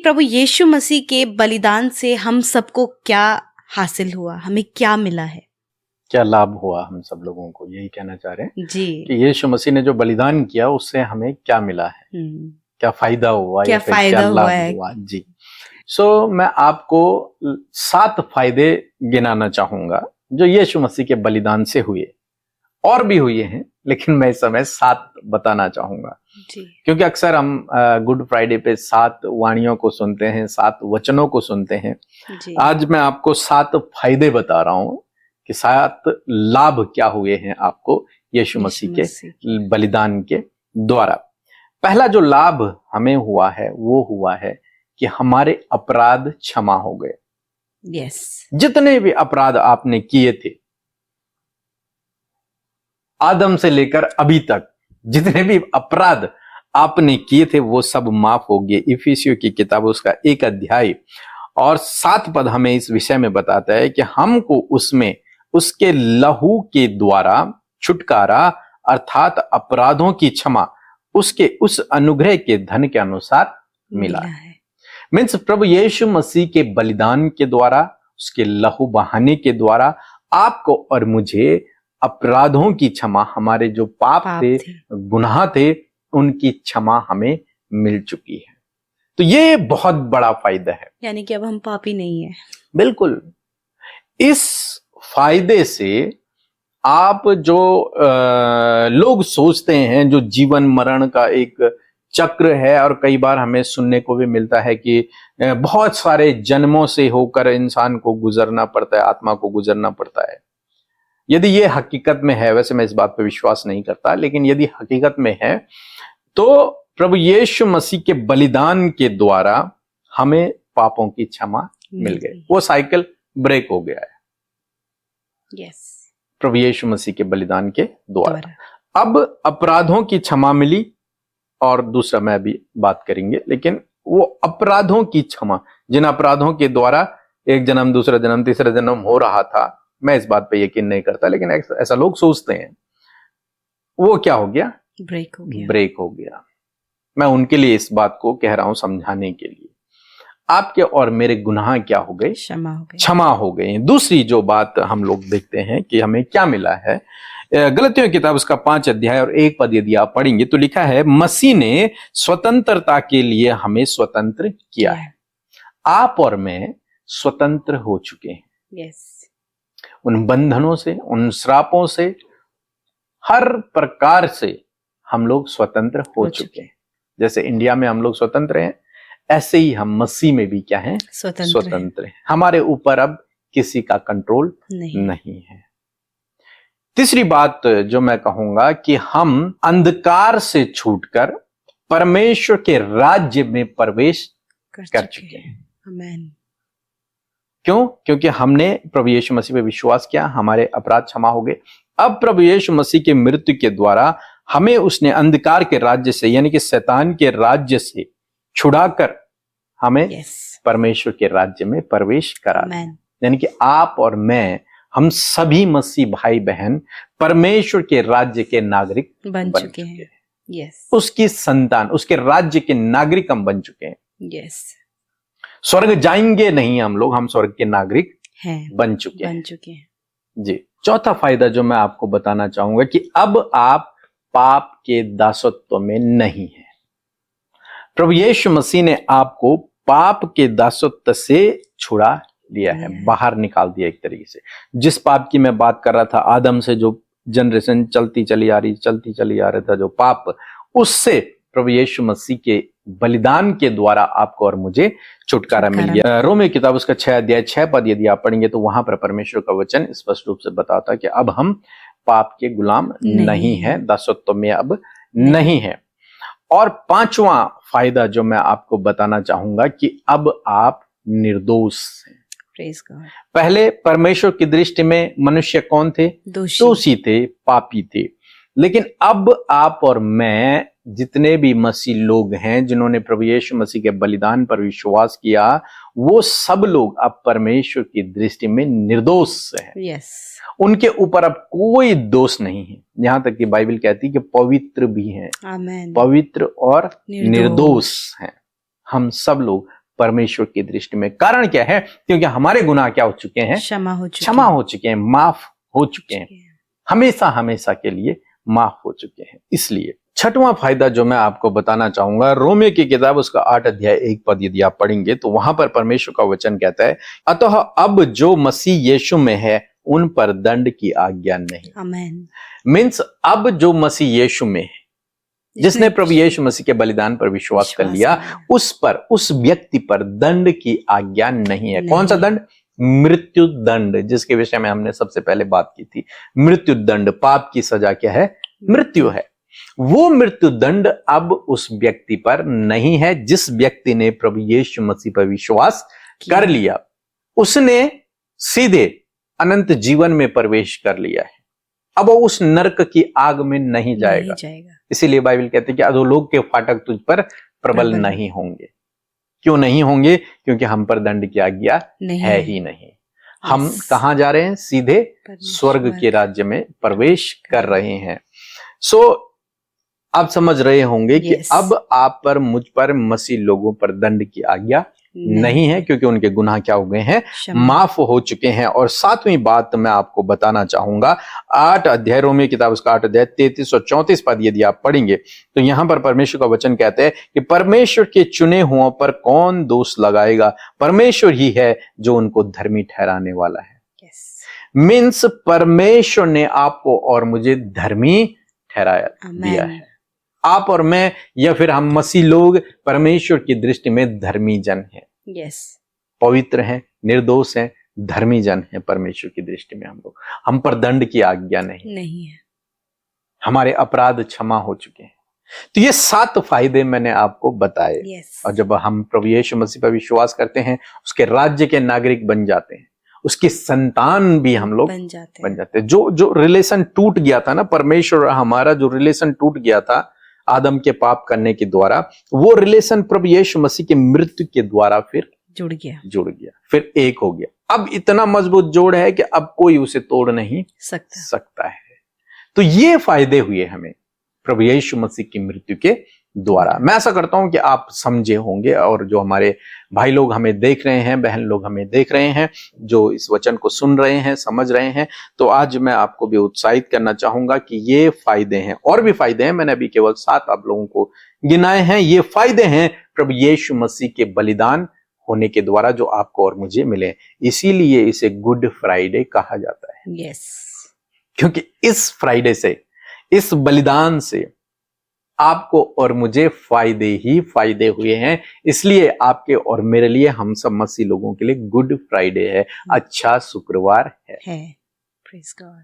प्रभु यीशु मसीह के बलिदान से हम सबको क्या हासिल हुआ, हमें क्या मिला है? क्या लाभ हुआ हम सब लोगों को, यही कहना चाह रहे हैं जी कि यीशु मसीह ने जो बलिदान किया उससे हमें क्या मिला है, क्या फायदा हुआ क्या या फिर फायदा क्या हुआ लाभ है? हुआ। जी मैं आपको 7 फायदे गिनाना चाहूंगा जो यीशु मसीह के बलिदान से हुए। और भी हुए हैं लेकिन मैं इस समय 7 बताना चाहूंगा जी क्योंकि अक्सर हम गुड फ्राइडे पे 7 वाणियों को सुनते हैं, 7 वचनों को सुनते हैं। जी आज मैं आपको 7 फायदे बता रहा हूं कि 7 लाभ क्या हुए हैं आपको यीशु मसीह के बलिदान के द्वारा। पहला जो लाभ हमें हुआ है वो हुआ है कि हमारे अपराध क्षमा हो गए। यस जितने भी अपराध आपने किए थे आदम से लेकर अभी तक, जितने भी अपराध आपने किए थे वो सब माफ हो गए। इफिसियों की किताब उसका 1 अध्याय और 7 पद हमें इस विषय में बताता है कि हमको उसमें उसके लहू के द्वारा छुटकारा अर्थात अपराधों की क्षमा उसके उस अनुग्रह के धन के अनुसार मिला है। मीन्स प्रभु यीशु मसीह के बलिदान के द्वारा, उसके लहू बहाने के द्वारा आपको और मुझे अपराधों की क्षमा, हमारे जो पाप थे, गुनाह थे, उनकी क्षमा हमें मिल चुकी है। तो ये बहुत बड़ा फायदा है, यानी कि अब हम पापी नहीं है। बिल्कुल। इस फायदे से आप जो लोग सोचते हैं जो जीवन मरण का एक चक्र है, और कई बार हमें सुनने को भी मिलता है कि बहुत सारे जन्मों से होकर इंसान को गुजरना पड़ता है, आत्मा को गुजरना पड़ता है। यदि ये हकीकत में है, वैसे मैं इस बात पर विश्वास नहीं करता, लेकिन यदि हकीकत में है तो प्रभु यीशु मसीह के बलिदान के द्वारा हमें पापों की क्षमा मिल गई। वो साइकिल ब्रेक हो गया है। यस प्रभु यीशु मसीह के बलिदान के द्वारा अब अपराधों की क्षमा मिली, और दूसरा मैं अभी बात करेंगे, लेकिन वो अपराधों की क्षमा, जिन अपराधों के द्वारा एक जन्म, दूसरा जन्म, तीसरा जन्म हो रहा था, मैं इस बात पे यकीन नहीं करता, लेकिन ऐसा लोग सोचते हैं, वो क्या हो गया? ब्रेक हो गया। मैं उनके लिए इस बात को कह रहा हूं समझाने के लिए। आपके और मेरे गुनाह क्या हो गए? क्षमा हो गए। दूसरी जो बात हम लोग देखते हैं कि हमें क्या मिला है, गलतियों की किताब उसका 5 अध्याय और 1 पद यदि आप पढ़ेंगे तो लिखा है, मसीह ने स्वतंत्रता के लिए हमें स्वतंत्र किया है। आप और मैं स्वतंत्र हो चुके हैं। यस उन बंधनों से, उन श्रापों से, हर प्रकार से हम लोग स्वतंत्र हो चुके हैं। जैसे इंडिया में हम लोग स्वतंत्र हैं, ऐसे ही हम मसीह में भी क्या हैं? स्वतंत्र हैं। हमारे ऊपर अब किसी का कंट्रोल नहीं है। तीसरी बात जो मैं कहूंगा कि हम अंधकार से छूटकर परमेश्वर के राज्य में प्रवेश कर चुके हैं। आमीन। क्यों? क्योंकि हमने प्रभु यीशु मसीह पे विश्वास किया, हमारे अपराध क्षमा हो गए। अब प्रभु यीशु मसीह की मृत्यु के द्वारा हमें उसने अंधकार के राज्य से, यानी कि शैतान के राज्य से छुड़ाकर हमें परमेश्वर के राज्य में प्रवेश करा। यानी कि आप और मैं, हम सभी मसीह भाई बहन परमेश्वर के राज्य के नागरिक बन चुके हैं। यस उसकी संतान, उसके राज्य के नागरिक हम बन चुके हैं। यस स्वर्ग जाएंगे नहीं हम लोग, हम स्वर्ग के नागरिक बन चुके हैं। जी। चौथा फायदा जो मैं आपको बताना चाहूंगा कि अब आप पाप के दासत्व में नहीं है। प्रभु यीशु मसीह ने आपको पाप के दासत्व से छुड़ा लिया है, बाहर निकाल दिया एक तरीके से। जिस पाप की मैं बात कर रहा था, आदम से जो जनरेशन चलती चली आ रहा था, जो पाप, उससे प्रभु यीशु मसीह के बलिदान के द्वारा आपको और मुझे छुटकारा मिल गया। रोमी किताब उसका 6 अध्याय 6 पद यदि आप पढ़ेंगे तो वहां पर परमेश्वर का वचन स्पष्ट रूप से बताता है कि अब हम पाप के गुलाम नहीं है, दासत्व में अब नहीं है। और 5वां फायदा जो मैं आपको बताना चाहूंगा कि अब आप निर्दोष हैं। पहले परमेश्वर की दृष्टि में मनुष्य कौन थे? दोषी थे, पापी थे। लेकिन अब आप और मैं, जितने भी मसीह लोग हैं जिन्होंने प्रभु यीशु मसीह के बलिदान पर विश्वास किया, वो सब लोग अब परमेश्वर की दृष्टि में निर्दोष हैं। उनके ऊपर अब कोई दोष नहीं है। यहां तक कि बाइबल कहती है कि पवित्र भी हैं, पवित्र और निर्दोष हैं। हम सब लोग परमेश्वर की दृष्टि में। कारण क्या है? क्योंकि हमारे गुनाह क्या हो चुके हैं? क्षमा हो चुके हैं, माफ हो चुके हैं, हमेशा हमेशा के लिए माफ हो चुके हैं। इसलिए छठवां फायदा जो मैं आपको बताना चाहूंगा, रोमियो की किताब उसका 8 अध्याय 1 पद यदि आप पढ़ेंगे तो वहां पर परमेश्वर का वचन कहता है, अतः अब जो मसीह यीशु में है उन पर दंड की आज्ञा नहीं। आमीन। मीन्स अब जो मसीह यीशु में है, जिसने प्रभु यीशु मसीह के बलिदान पर विश्वास कर लिया, उस व्यक्ति पर दंड की आज्ञा नहीं है। कौन सा दंड? मृत्यु दंड, जिसके विषय में हमने सबसे पहले बात की थी। मृत्यु दंड, पाप की सजा क्या है? मृत्यु है। वो मृत्यु दंड अब उस व्यक्ति पर नहीं है जिस व्यक्ति ने प्रभु यीशु मसीह पर विश्वास कर लिया। उसने सीधे अनंत जीवन में प्रवेश कर लिया है। अब वो उस नरक की आग में नहीं जाएगा। इसीलिए बाइबल कहती है कि अधोलोक के फाटक तुझ पर प्रबल नहीं होंगे। क्यों नहीं होंगे? क्योंकि हम पर दंड की आज्ञा है ही नहीं। हम कहां जा रहे हैं? सीधे स्वर्ग के राज्य में प्रवेश कर रहे हैं। आप समझ रहे होंगे कि अब आप पर, मुझ पर, मसीह लोगों पर दंड की आज्ञा नहीं है, क्योंकि उनके गुनाह क्या हो गए हैं? माफ हो चुके हैं। और सातवीं बात मैं आपको बताना चाहूंगा, 8 अध्याय, रोमियो किताब उसका 8 अध्याय 33 और 34 पद यदि आप पढ़ेंगे तो यहां पर परमेश्वर का वचन कहते हैं कि परमेश्वर के चुने हुओं पर कौन दोष लगाएगा? परमेश्वर ही है जो उनको धर्मी ठहराने वाला है। मीन्स परमेश्वर ने आपको और मुझे धर्मी ठहराया दिया है। आप और मैं, या फिर हम मसीह लोग, परमेश्वर की दृष्टि में धर्मी जन हैं। पवित्र हैं, निर्दोष हैं, धर्मी जन हैं परमेश्वर की दृष्टि में। हम पर दंड की आज्ञा नहीं है। हमारे अपराध क्षमा हो चुके हैं। तो ये 7 फायदे मैंने आपको बताए। और जब हम प्रभु यीशु मसीह पर विश्वास करते हैं, उसके राज्य के नागरिक बन जाते हैं, उसकी संतान भी हम लोग बन जाते हैं। जो रिलेशन टूट गया था ना, परमेश्वर और हमारा जो रिलेशन टूट गया था आदम के पाप करने के द्वारा, वो रिलेशन प्रभु यीशु मसीह की मृत्यु के द्वारा फिर जुड़ गया, फिर एक हो गया। अब इतना मजबूत जोड़ है कि अब कोई उसे तोड़ नहीं सकता है। तो ये फायदे हुए हमें प्रभु यीशु मसीह की मृत्यु के द्वारा। मैं ऐसा करता हूं कि आप समझे होंगे, और जो हमारे भाई लोग हमें देख रहे हैं, बहन लोग हमें देख रहे हैं, जो इस वचन को सुन रहे हैं, समझ रहे हैं, तो आज मैं आपको भी उत्साहित करना चाहूंगा कि ये फायदे हैं, और भी फायदे हैं। मैंने अभी केवल 7 आप लोगों को गिनाए हैं। ये फायदे हैं प्रभु यीशु मसीह के बलिदान होने के द्वारा जो आपको और मुझे मिले। इसीलिए इसे गुड फ्राइडे कहा जाता है। क्योंकि इस फ्राइडे से, इस बलिदान से आपको और मुझे फायदे ही फायदे हुए हैं। इसलिए आपके और मेरे लिए, हम सब मसीह लोगों के लिए गुड फ्राइडे है, अच्छा शुक्रवार है। Praise God.